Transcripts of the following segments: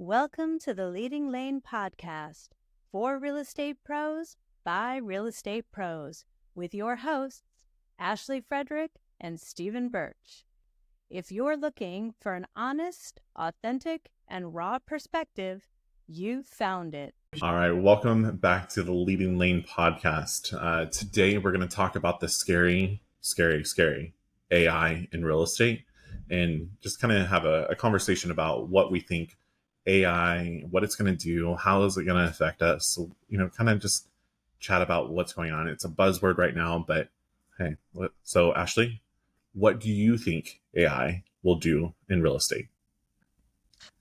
Welcome to the Leading Lane podcast for real estate pros by real estate pros with your hosts, Ashley Frederick and Stephen Birch. If you're looking for an honest, authentic, and raw perspective, you found it. All right, welcome back to the Leading Lane podcast. Today, we're going to talk about the scary AI in real estate and just kind of have a conversation about what we think AI, what it's going to do, how is it going to affect us. So, kind of just chat about what's going on. It's a buzzword right now, but hey, so Ashley, what do you think AI will do in real estate?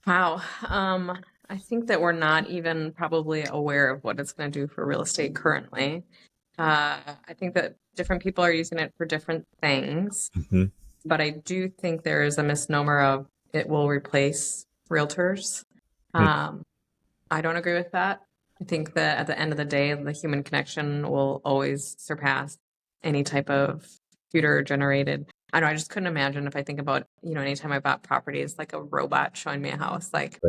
Wow. I think that we're not even probably aware of what it's going to do for real estate currently. I think that different people are using it for different things, but I do think there is a misnomer of it will replace realtors. I don't agree with that. I think that at the end of the day, the human connection will always surpass any type of computer generated. I know, I just couldn't imagine if I think about, anytime I bought properties, like a robot showing me a house, like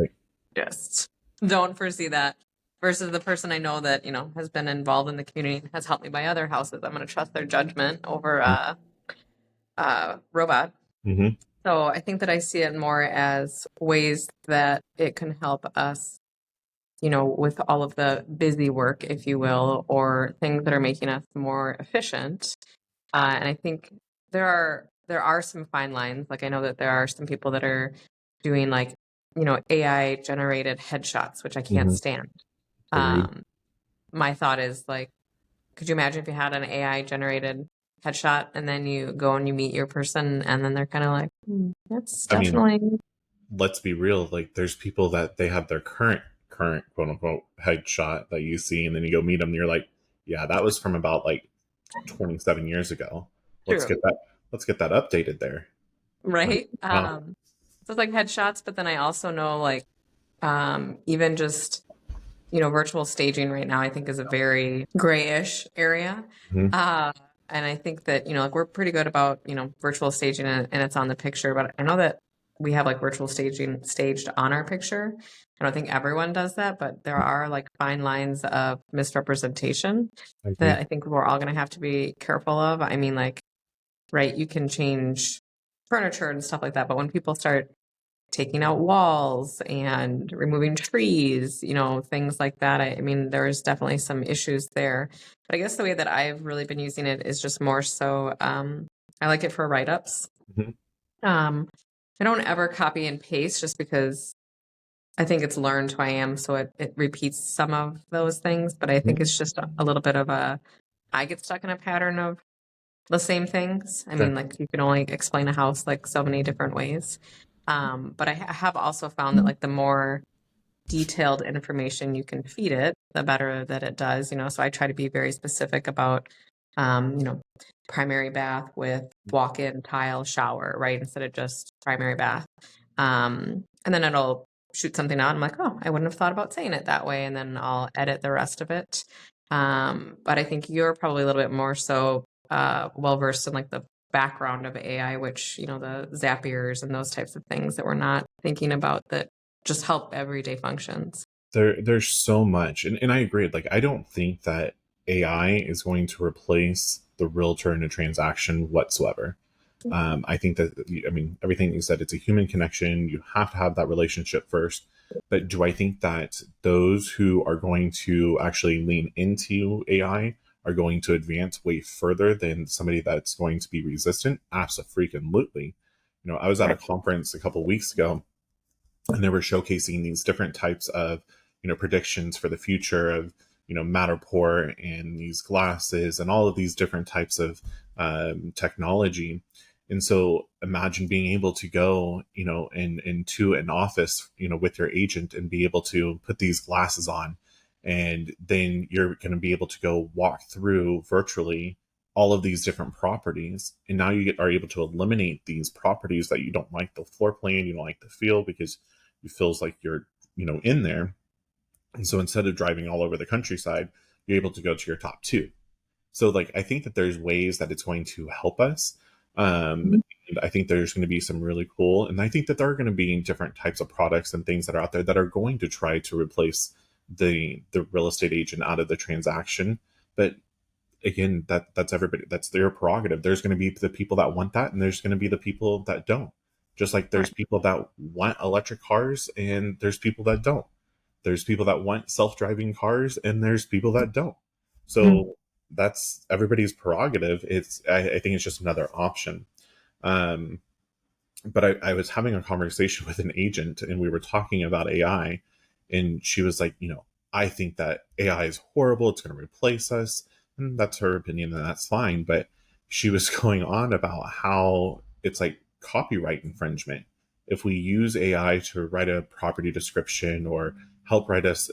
just don't foresee that versus the person I know that, has been involved in the community and has helped me buy other houses. I'm going to trust their judgment over a robot. So I think that I see it more as ways that it can help us, with all of the busy work, if you will, or things that are making us more efficient. And I think there are some fine lines. Like I know that there are some people that are doing like, AI generated headshots, which I can't stand. My thought is like, could you imagine if you had an AI generated headshot and then you go and you meet your person and then they're kind of like, that's definitely. Let's be real. Like there's people that they have their current quote unquote headshot that you see, and then you go meet them and you're like, yeah, that was from about like 27 years ago. Let's get that updated there. Right. So it's like headshots, but then I also know like even just, virtual staging right now, I think is a very grayish area. And I think that, like we're pretty good about, virtual staging and it's on the picture, but I know that we have like virtual staging staged on our picture. I don't think everyone does that, but there are like fine lines of misrepresentation that I think we're all going to have to be careful of. I mean, like, right, you can change furniture and stuff like that, but when people start taking out walls and removing trees, things like that, I mean, there's definitely some issues there. But I guess the way that I've really been using it is just more so, I like it for write-ups. I don't ever copy and paste just because I think it's learned who I am, so it repeats some of those things, but I think it's just a little bit of I get stuck in a pattern of the same things. I mean, like you can only explain a house like so many different ways. But I have also found that like the more detailed information you can feed it, the better that it does, so I try to be very specific about, primary bath with walk-in tile shower, right? Instead of just primary bath. And then it'll shoot something out. I'm like, oh, I wouldn't have thought about saying it that way. And then I'll edit the rest of it. But I think you're probably a little bit more so well-versed in like the background of AI, which, the Zapiers and those types of things that we're not thinking about that just help everyday functions. There's so much. And I agree. Like, I don't think that AI is going to replace the realtor in a transaction whatsoever. I think that, everything you said, it's a human connection. You have to have that relationship first. But do I think that those who are going to actually lean into AI are going to advance way further than somebody that's going to be resistant? Absolutely. I was at a conference a couple of weeks ago, and they were showcasing these different types of, predictions for the future of, Matterport and these glasses and all of these different types of technology. And so imagine being able to go, into an office, with your agent and be able to put these glasses on. And then you're going to be able to go walk through virtually all of these different properties. And now you are able to eliminate these properties that you don't like the floor plan, you don't like the feel, because it feels like you're, in there. And so instead of driving all over the countryside, you're able to go to your top two. So like, I think that there's ways that it's going to help us. And I think there's going to be some really cool, and I think that there are going to be different types of products and things that are out there that are going to try to replace the real estate agent out of the transaction. But again, that's everybody, that's their prerogative. There's going to be the people that want that, and there's going to be the people that don't. Just like there's Right. people that want electric cars and there's people that don't. There's people that want self-driving cars and there's people that don't. So that's everybody's prerogative. I think it's just another option. um, but I was having a conversation with an agent and we were talking about AI, and she was like, I think that AI is horrible. It's going to replace us. And that's her opinion, and that's fine. But she was going on about how it's like copyright infringement. If we use AI to write a property description or help write us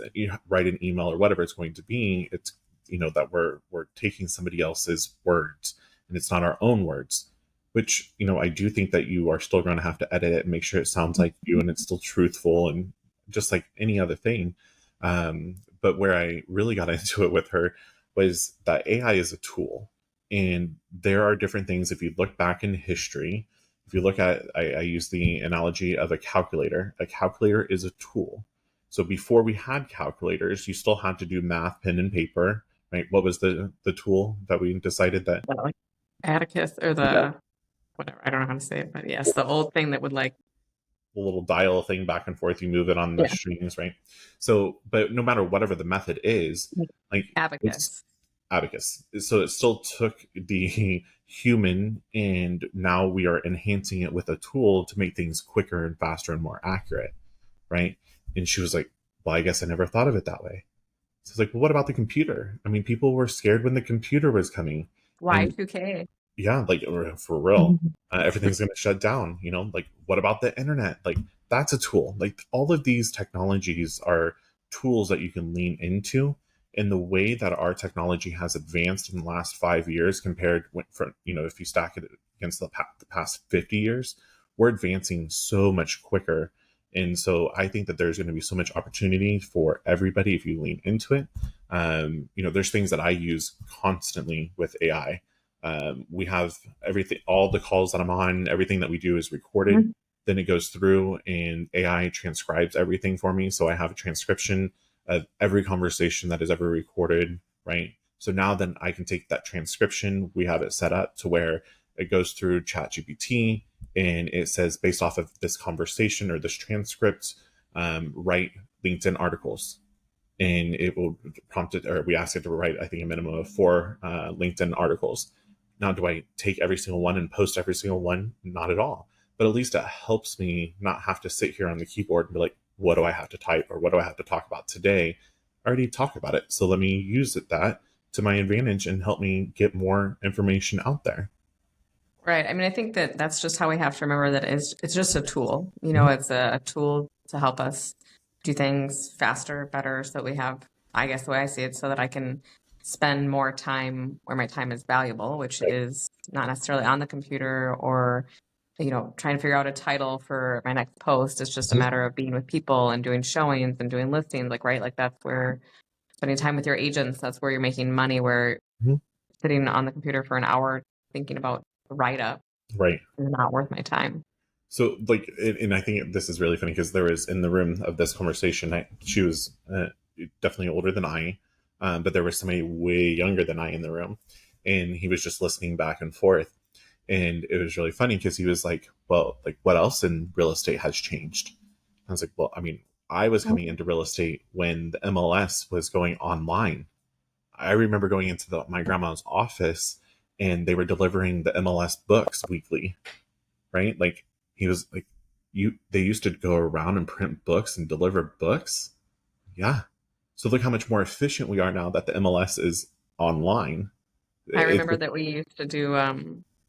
write an email or whatever it's going to be, it's that we're taking somebody else's words and it's not our own words, which I do think that you are still going to have to edit it and make sure it sounds like you and it's still truthful and just like any other thing. But where I really got into it with her was that AI is a tool, and there are different things. If you look back in history, if you look at, I use the analogy of a calculator. A calculator is a tool. So before we had calculators, you still had to do math, pen and paper, right? What was the tool that we decided that? Like Atticus or Yeah, whatever. I don't know how to say it, but yes, the old thing that would like, the little dial thing back and forth, you move it on the yeah, strings, right? So but no matter whatever the method is, like it's abacus. abacus, so it still took the human, and now we are enhancing it with a tool to make things quicker and faster and more accurate, right? And she was like, well, I guess I never thought of it that way. So it's like, well, what about the computer? I mean, people were scared when the computer was coming. And Y2K. yeah, like for real, everything's going to shut down. Like what about the internet? Like that's a tool. Like all of these technologies are tools that you can lean into. And the way that our technology has advanced in the last 5 years compared from, if you stack it against the past 50 years, we're advancing so much quicker. And so I think that there's going to be so much opportunity for everybody if you lean into it. There's things that I use constantly with AI. We have everything, all the calls that I'm on, everything that we do is recorded. Then it goes through and AI transcribes everything for me. So I have a transcription of every conversation that is ever recorded, right? So now then I can take that transcription. We have it set up to where it goes through ChatGPT and it says, based off of this conversation or this transcript, write LinkedIn articles. And it will prompt it, or we ask it to write, I think, a minimum of 4 LinkedIn articles. Now, do I take every single one and post every single one? Not at all. But at least it helps me not have to sit here on the keyboard and be like, what do I have to type or what do I have to talk about today? I already talked about it. So let me use that to my advantage and help me get more information out there. Right. I mean, I think that that's just how we have to remember that it's just a tool. Mhm. It's a tool to help us do things faster, better, so that we have, I guess the way I see it, so that I can spend more time where my time is valuable, which Right. is not necessarily on the computer or, trying to figure out a title for my next post. It's just a Mhm. matter of being with people and doing showings and doing listings, like, right? Like that's where spending time with your agents, that's where you're making money, where Mhm. sitting on the computer for an hour thinking about a write-up Right. is not worth my time. So, like, and I think this is really funny because there was in the room of this conversation, she was definitely older than I, but there was somebody way younger than I in the room, and he was just listening back and forth, and it was really funny because he was like, "Well, like, what else in real estate has changed?" I was like, "Well, I mean, I was coming into real estate when the MLS was going online. I remember going into my grandma's office, and they were delivering the MLS books weekly." Right? Like he was like, they used to go around and print books and deliver books. Yeah. So look how much more efficient we are now that the MLS is online. I It's remember that we used to do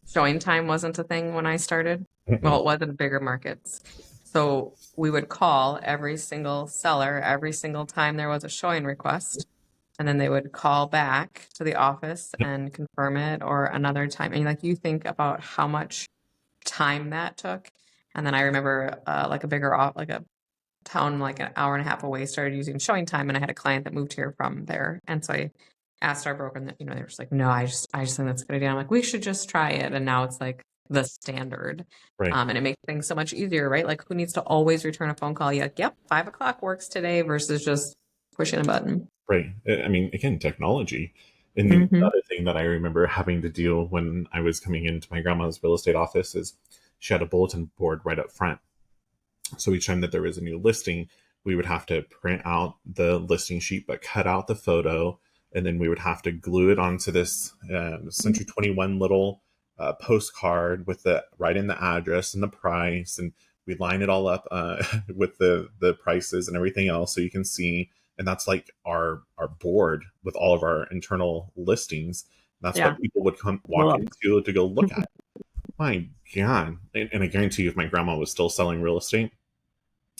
showing time wasn't a thing when I started. Well, it was in bigger markets. So we would call every single seller every single time there was a showing request. And then they would call back to the office and confirm it or another time. And like you think about how much time that took. And then I remember like a bigger like a town like an hour and a half away started using showing time, and I had a client that moved here from there. And so I asked our broker, and they were just like, no, I just think that's a good idea. I'm like, we should just try it. And now it's like the standard. Right. And it makes things so much easier, right? Like, who needs to always return a phone call? You're like, yep, 5 o'clock works today, versus just pushing a button. Right. I mean, again, technology. And the Mm-hmm. other thing that I remember having to deal when I was coming into my grandma's real estate office is she had a bulletin board right up front. So each time that there was a new listing, we would have to print out the listing sheet, but cut out the photo. And then we would have to glue it onto this Century 21 little postcard with the right in the address and the price. And we line it all up with the prices and everything else so you can see. And that's like our board with all of our internal listings. That's Yeah. what people would come walk into to go look at. My God. And I guarantee you, if my grandma was still selling real estate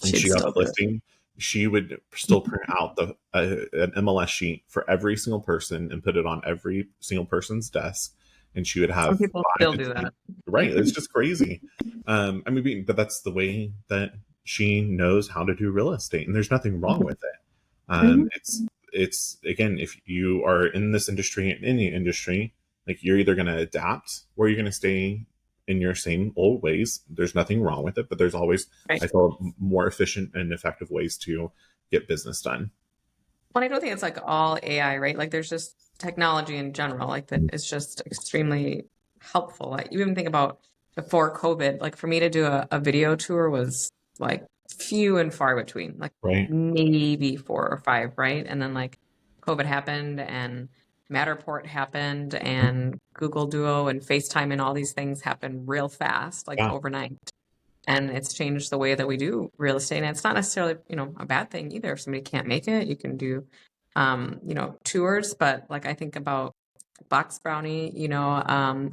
and She'd she got a still do it. listing, she would still print out an MLS sheet for every single person and put it on every single person's desk. And she would have Some people 5 still to do 10. that. Right. It's just crazy. I mean, but that's the way that she knows how to do real estate, and there's nothing wrong with it. Mhm. It's again, if you are in this industry, in any industry, like, you're either going to adapt or you're going to stay in your same old ways. There's nothing wrong with it, but there's always, Right. I feel, more efficient and effective ways to get business done. Well, I don't think it's like all AI, right? Like, there's just technology in general, like, that is just extremely helpful. Like, you even think about before COVID, like, for me to do a video tour was like few and far between, like Right. maybe 4 or 5, right? And then, like, COVID happened, and Matterport happened, and Google Duo and FaceTime and all these things happened real fast, like Yeah. overnight. And it's changed the way that we do real estate. And it's not necessarily, a bad thing either. If somebody can't make it, you can do, tours. But, like, I think about box brownie,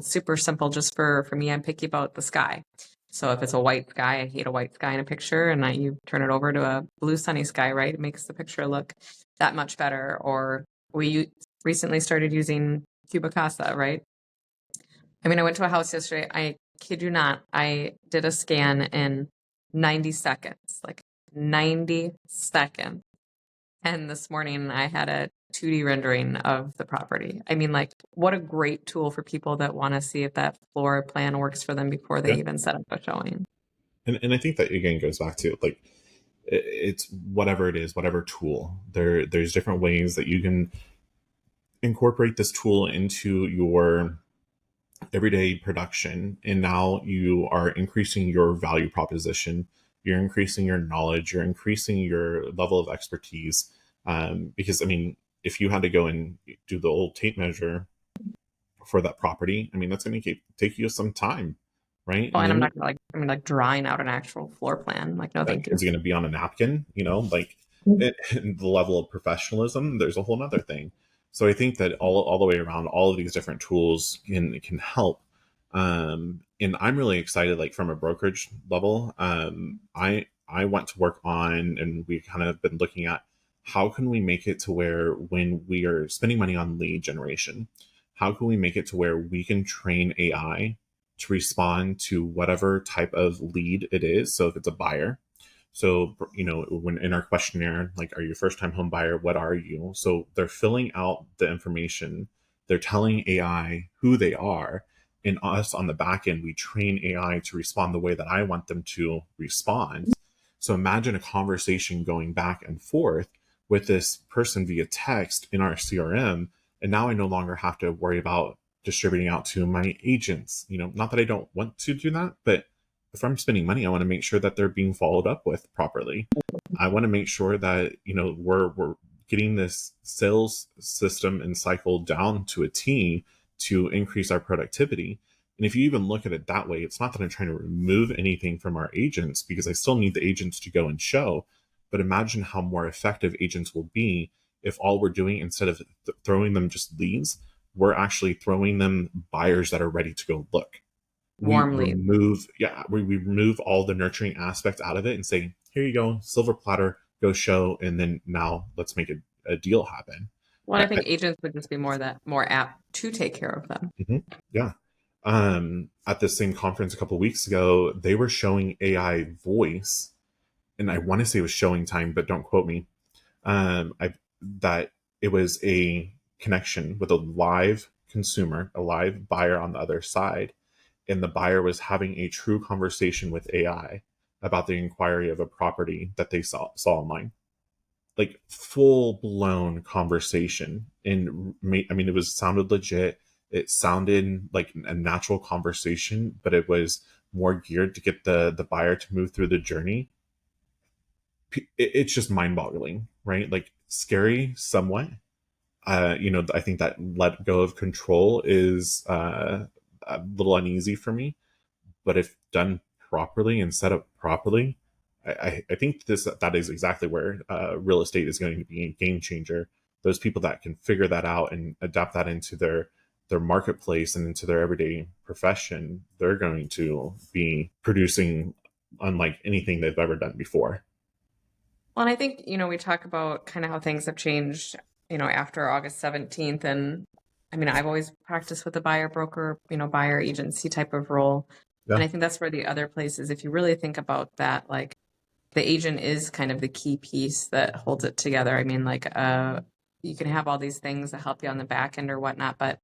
super simple. Just for me, I'm picky about the sky. So if it's a white sky, I hate a white sky in a picture, and you turn it over to a blue sunny sky, right? It makes the picture look that much better. Or we recently started using Cubicasa, right? I mean, I went to a house yesterday. I kid you not. I did a scan in 90 seconds, like 90 seconds. And this morning I had a 2D rendering of the property. I mean, like, what a great tool for people that want to see if that floor plan works for them before they Yeah. even set up a showing. And I think that, again, goes back to, like, it's whatever it is, whatever tool. There's different ways that you can incorporate this tool into your everyday production, and now you are increasing your value proposition, you're increasing your knowledge, you're increasing your level of expertise. Because, I mean, if you had to go and do the old tape measure for that property, I mean, that's going to take you some time, right? Oh, And and I'm then not gonna, like drawing out an actual floor plan. Like, no, thank you. is it going to be on a napkin, like, and the level of professionalism, there's a whole nother thing. So I think that all the way around, all of these different tools can help. And I'm really excited, like, from a brokerage level. I want to work on, and we kind of been looking at, how can we make it to where, when we are spending money on lead generation, how can we make it to where we can train AI to respond to whatever type of lead it is. So if it's a buyer, so, when in our questionnaire, like, are you a first time home buyer? What are you? So they're filling out the information. They're telling AI who they are. And us on the back end, we train AI to respond the way that I want them to respond. So imagine a conversation going back and forth with this person via text in our CRM. And now I no longer have to worry about distributing out to my agents. Not that I don't want to do that, but if I'm spending money, I want to make sure that they're being followed up with properly. I want to make sure that, we're getting this sales system and cycle down to a T to increase our productivity. And if you even look at it that way, it's not that I'm trying to remove anything from our agents, because I still need the agents to go and show. But imagine how more effective agents will be if all we're doing, instead of throwing them just leads, we're actually throwing them buyers that are ready to go look. We Warm lead. remove all the nurturing aspects out of it and say, here you go, silver platter, go show, and then now let's make a deal happen. Well, I think agents would just be more apt to take care of them. Yeah. At the same conference a couple of weeks ago, they were showing AI voice, and I want to say it was Showing Time, but don't quote me. That it was a connection with a live consumer, a live buyer on the other side, and the buyer was having a true conversation with AI about the inquiry of a property that they saw online. Like full blown conversation. And I mean, it sounded legit. It sounded like a natural conversation, but it was more geared to get the buyer to move through the journey. It's just mind boggling, right? Like scary somewhat. I think that let go of control is a little uneasy for me, but if done properly and set up properly, I think that is exactly where real estate is going to be a game changer. Those people that can figure that out and adapt that into their marketplace and into their everyday profession, they're going to be producing unlike anything they've ever done before. Well, and I think, we talk about kind of how things have changed, after August 17th. And I mean, I've always practiced with a buyer broker, buyer agency type of role. Yeah. And I think that's where the other place is. If you really think about that, like the agent is kind of the key piece that holds it together. I mean, like, you can have all these things that help you on the back end or whatnot, but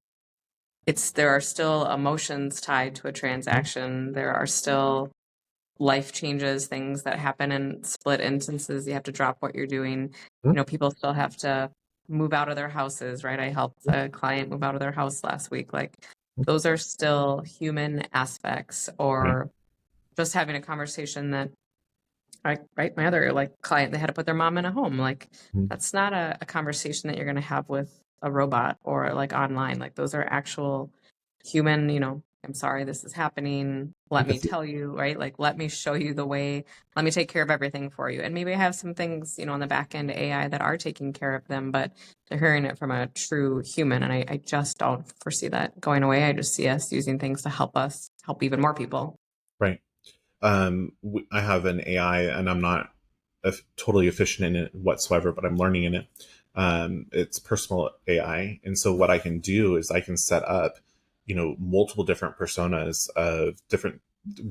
there are still emotions tied to a transaction. There are still life changes, things that happen in split instances. You have to drop what you're doing. People still have to move out of their houses, right? I helped a client move out of their house last week. Like those are still human aspects, or just having a conversation that, right, my other like client, they had to put their mom in a home. Like that's not a conversation that you're going to have with a robot or like online. Like those are actual human, I'm sorry this is happening. Let me tell you, right? Like, let me show you the way. Let me take care of everything for you. And maybe I have some things, on the back end AI that are taking care of them, but they're hearing it from a true human. And I just don't foresee that going away. I just see us using things to help us help even more people. Right. I have an AI, and I'm not totally efficient in it whatsoever, but I'm learning in it. It's personal AI, and so what I can do is I can set up, multiple different personas of different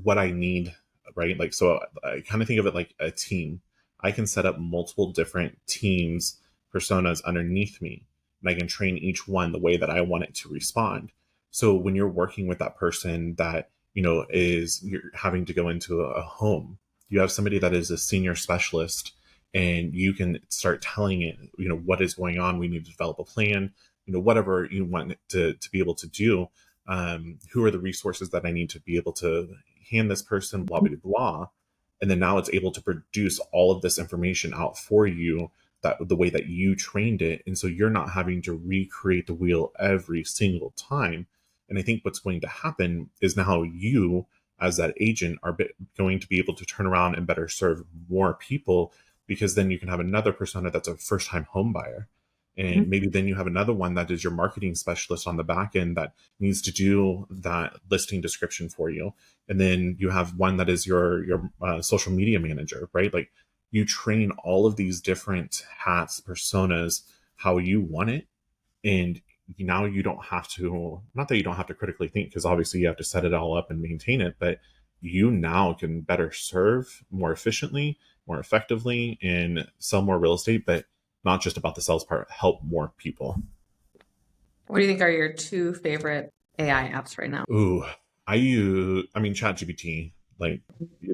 what I need, right? Like, so I kind of think of it like a team. I can set up multiple different teams personas underneath me, and I can train each one the way that I want it to respond. So when you're working with that person that is you're having to go into a home, you have somebody that is a senior specialist, and you can start telling it, what is going on. We need to develop a plan, whatever you want it to be able to do. Who are the resources that I need to be able to hand this person, blah, blah, blah. And then now it's able to produce all of this information out for you that the way that you trained it. And so you're not having to recreate the wheel every single time. And I think what's going to happen is now you, as that agent, are going to be able to turn around and better serve more people, because then you can have another persona that's a first-time home buyer. And maybe then you have another one that is your marketing specialist on the back end that needs to do that listing description for you. And then you have one that is your social media manager, right? Like you train all of these different hats, personas, how you want it. And now you don't have to, not that you don't have to critically think, because obviously you have to set it all up and maintain it, but you now can better serve more efficiently, more effectively, and sell more real estate, but not just about the sales part, help more people. What do you think are your two favorite AI apps right now? Ooh, ChatGPT, like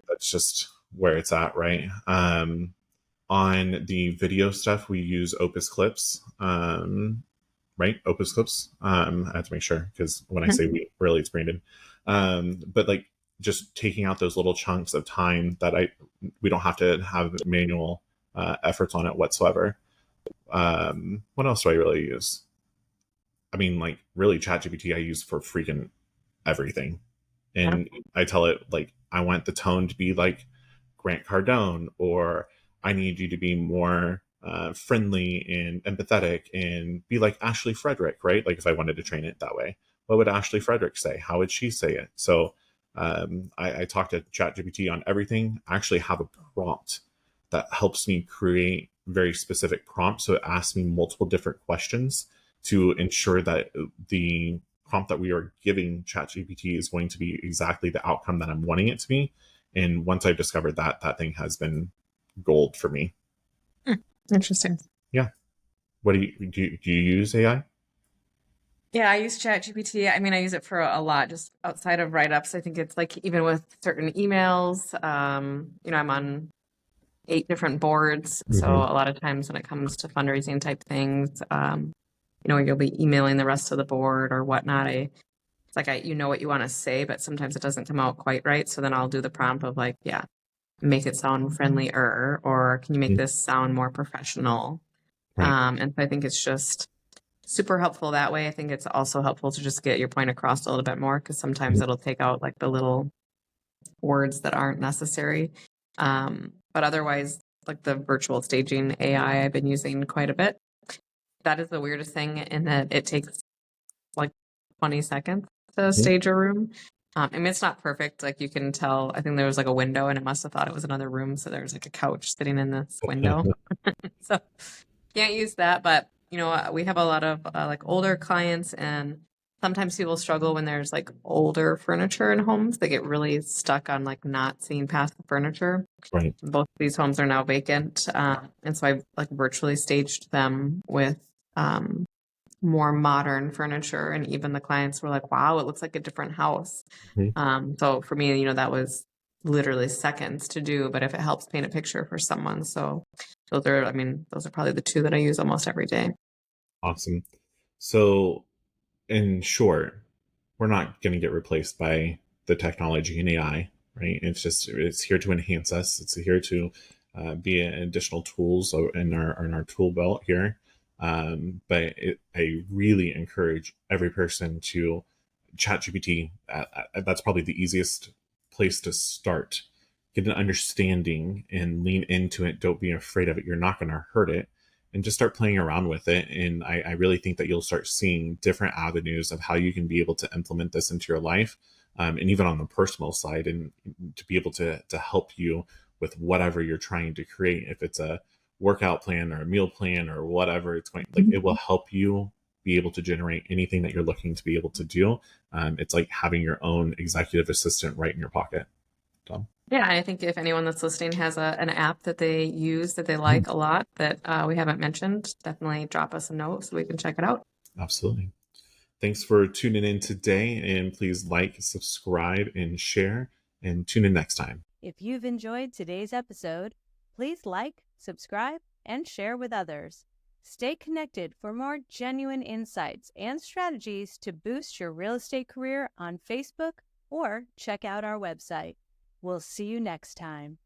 that's just where it's at, right? On the video stuff, we use Opus Clips. Right? Opus Clips. I have to make sure, because when I say we, really it's Brandon. But like just taking out those little chunks of time that we don't have to have manual efforts on it whatsoever. What else do I really use? I mean, like really ChatGPT I use for freaking everything. And I tell it like, I want the tone to be like Grant Cardone, or I need you to be more friendly and empathetic and be like Ashley Frederick, right? Like if I wanted to train it that way, what would Ashley Frederick say? How would she say it? So I talk to ChatGPT on everything. I actually have a prompt that helps me create very specific prompts. So it asks me multiple different questions to ensure that the prompt that we are giving ChatGPT is going to be exactly the outcome that I'm wanting it to be. And once I've discovered that, that thing has been gold for me. Interesting. Yeah. What do you use AI? Yeah, I use ChatGPT. I mean, I use it for a lot, just outside of write-ups. I think it's like even with certain emails, I'm on 8 different boards. So Mm-hmm. a lot of times when it comes to fundraising type things, you'll be emailing the rest of the board or whatnot. It's like you know what you want to say, but sometimes it doesn't come out quite right. So then I'll do the prompt of like, yeah, make it sound friendlier, or can you make this sound more professional? Right. And so I think it's just super helpful that way. I think it's also helpful to just get your point across a little bit more, because sometimes it'll take out like the little words that aren't necessary. But otherwise, like the virtual staging AI, I've been using quite a bit. That is the weirdest thing in that it takes like 20 seconds to stage a room. I mean, it's not perfect. Like you can tell, I think there was like a window and it must have thought it was another room. So there was like a couch sitting in this window. So can't use that. But, we have a lot of like older clients, and sometimes people struggle when there's like older furniture in homes. They get really stuck on like not seeing past the furniture. Right. Both of these homes are now vacant. And so I've like virtually staged them with more modern furniture. And even the clients were like, wow, it looks like a different house. So for me, that was literally seconds to do, but if it helps paint a picture for someone. So those are probably the 2 that I use almost every day. Awesome. So, in short, we're not going to get replaced by the technology and AI, right? It's here to enhance us. It's here to be an additional tools in our tool belt here. I really encourage every person to ChatGPT. That's probably the easiest place to start. Get an understanding and lean into it. Don't be afraid of it. You're not going to hurt it, and just start playing around with it. And I really think that you'll start seeing different avenues of how you can be able to implement this into your life, and even on the personal side, and to be able to help you with whatever you're trying to create. If it's a workout plan or a meal plan or whatever it's going, like it will help you be able to generate anything that you're looking to be able to do. It's like having your own executive assistant right in your pocket. So. Yeah, I think if anyone that's listening has an app that they use that they like a lot that we haven't mentioned, definitely drop us a note so we can check it out. Absolutely. Thanks for tuning in today, and please like, subscribe, and share, and tune in next time. If you've enjoyed today's episode, please like, subscribe, and share with others. Stay connected for more genuine insights and strategies to boost your real estate career on Facebook, or check out our website. We'll see you next time.